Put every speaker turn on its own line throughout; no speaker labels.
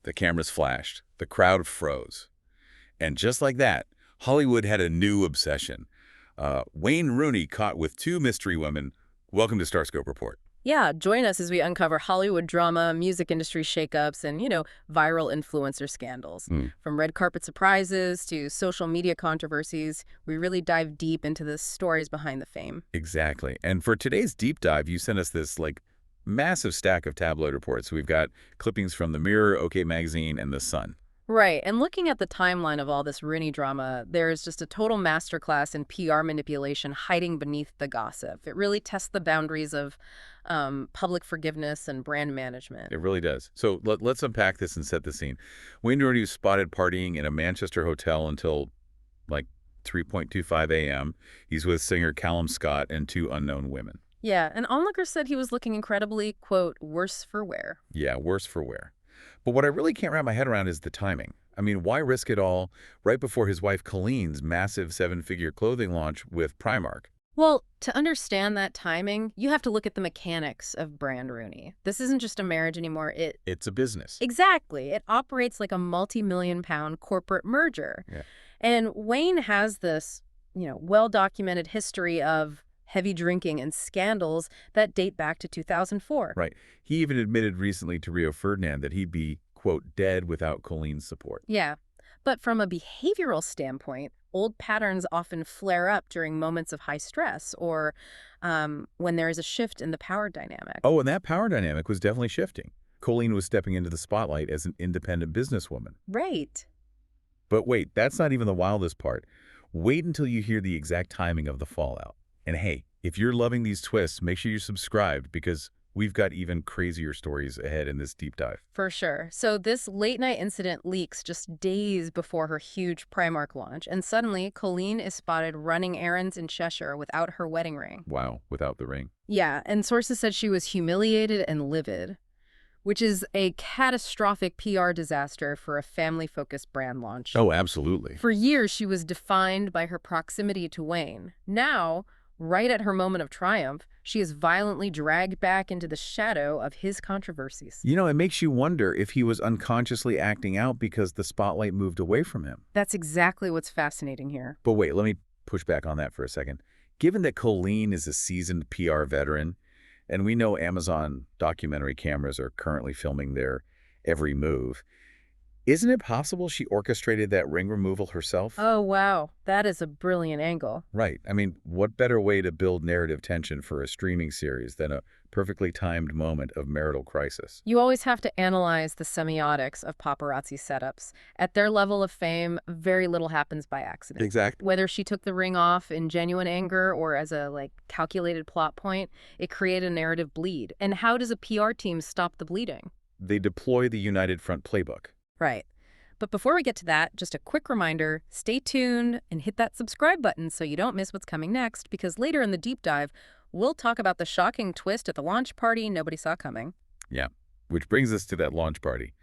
The cameras flashed. The crowd froze. And just like that, Hollywood had a new obsession. Wayne Rooney caught with two mystery women. Welcome to Starscope Report.
Yeah, join us as we uncover Hollywood drama, music industry shakeups, and, viral influencer scandals. From red carpet surprises to social media controversies, we really dive deep into the stories behind the fame.
Exactly. And for today's deep dive, you sent us this, massive stack of tabloid reports. We've got clippings from The Mirror, OK Magazine, and The Sun.
Right, and looking at the timeline of all this Rooney drama, there's just a total masterclass in PR manipulation hiding beneath the gossip. It really tests the boundaries of public forgiveness and brand management.
It really does. So let's unpack this and set the scene. Wayne Rooney was spotted partying in a Manchester hotel until, 3:25 a.m. He's with singer Callum Scott and two unknown women.
Yeah, and onlookers said he was looking incredibly, quote, worse for wear.
Yeah, worse for wear. But what I really can't wrap my head around is the timing. I mean, why risk it all right before his wife Coleen's massive seven-figure clothing launch with Primark?
Well, to understand that timing, you have to look at the mechanics of brand Rooney. This isn't just a marriage anymore.
It's a business.
Exactly. It operates like a multi-million-pound corporate merger.
Yeah.
And Wayne has this, well-documented history of heavy drinking and scandals that date back to 2004.
Right. He even admitted recently to Rio Ferdinand that he'd be, quote, dead without Colleen's support.
Yeah. But from a behavioral standpoint, old patterns often flare up during moments of high stress or when there is a shift in the power dynamic.
Oh, and that power dynamic was definitely shifting. Coleen was stepping into the spotlight as an independent businesswoman.
Right.
But wait, that's not even the wildest part. Wait until you hear the exact timing of the fallout. And hey, if you're loving these twists, make sure you're subscribed because we've got even crazier stories ahead in this deep dive.
For sure. So this late-night incident leaks just days before her huge Primark launch, and suddenly Coleen is spotted running errands in Cheshire without her wedding ring.
Wow, without the ring.
Yeah, and sources said she was humiliated and livid, which is a catastrophic PR disaster for a family-focused brand launch.
Oh, absolutely.
For years, she was defined by her proximity to Wayne. Now, right at her moment of triumph, she is violently dragged back into the shadow of his controversies.
It makes you wonder if he was unconsciously acting out because the spotlight moved away from him.
That's exactly what's fascinating here.
But wait, let me push back on that for a second. Given that Coleen is a seasoned PR veteran, and we know Amazon documentary cameras are currently filming their every move, isn't it possible she orchestrated that ring removal herself?
Oh, wow. That is a brilliant angle.
Right. I mean, what better way to build narrative tension for a streaming series than a perfectly timed moment of marital crisis?
You always have to analyze the semiotics of paparazzi setups. At their level of fame, very little happens by accident.
Exactly.
Whether she took the ring off in genuine anger or as a, calculated plot point, it created a narrative bleed. And how does a PR team stop the bleeding?
They deploy the United Front playbook.
Right. But before we get to that, just a quick reminder, stay tuned and hit that subscribe button so you don't miss what's coming next, because later in the deep dive, we'll talk about the shocking twist at the launch party nobody saw coming.
Yeah, which brings us to that launch party.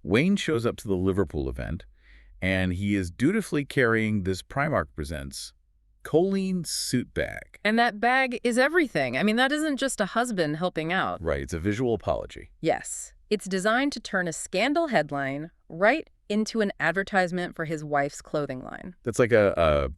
Wayne shows up to the Liverpool event, and he is dutifully carrying this Primark Presents Coleen suit bag.
And that bag is everything. I mean, that isn't just a husband helping out.
Right, it's a visual apology.
Yes. It's designed to turn a scandal headline right into an advertisement for his wife's clothing line.
That's like a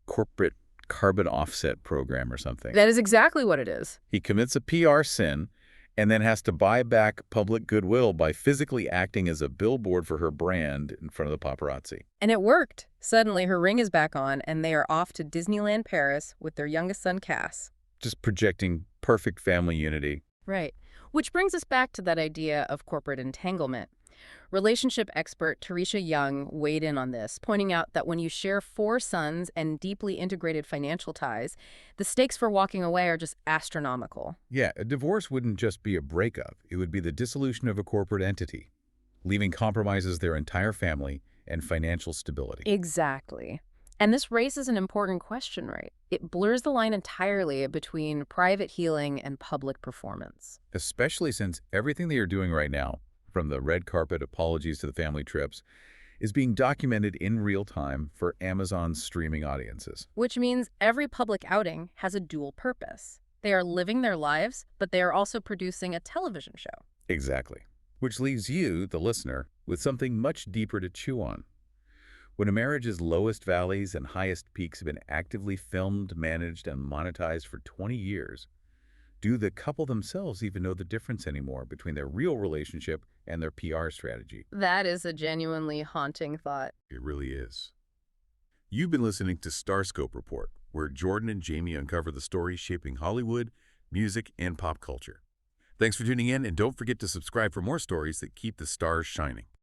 corporate carbon offset program or something.
That is exactly what it is.
He commits a PR sin and then has to buy back public goodwill by physically acting as a billboard for her brand in front of the paparazzi.
And it worked. Suddenly, her ring is back on, and they are off to Disneyland Paris with their youngest son, Cass.
Just projecting perfect family unity.
Right. Which brings us back to that idea of corporate entanglement. Relationship expert Teresa Young weighed in on this, pointing out that when you share 4 sons and deeply integrated financial ties, the stakes for walking away are just astronomical.
Yeah, a divorce wouldn't just be a breakup. It would be the dissolution of a corporate entity, leaving compromises their entire family and financial stability.
Exactly. And this raises an important question, right? It blurs the line entirely between private healing and public performance.
Especially since everything they are doing right now, from the red carpet apologies to the family trips, is being documented in real time for Amazon's streaming audiences.
Which means every public outing has a dual purpose. They are living their lives, but they are also producing a television show.
Exactly. Which leaves you, the listener, with something much deeper to chew on. When a marriage's lowest valleys and highest peaks have been actively filmed, managed, and monetized for 20 years, do the couple themselves even know the difference anymore between their real relationship and their PR strategy?
That is a genuinely haunting thought.
It really is. You've been listening to Starscope Report, where Jordan and Jamie uncover the stories shaping Hollywood, music, and pop culture. Thanks for tuning in, and don't forget to subscribe for more stories that keep the stars shining.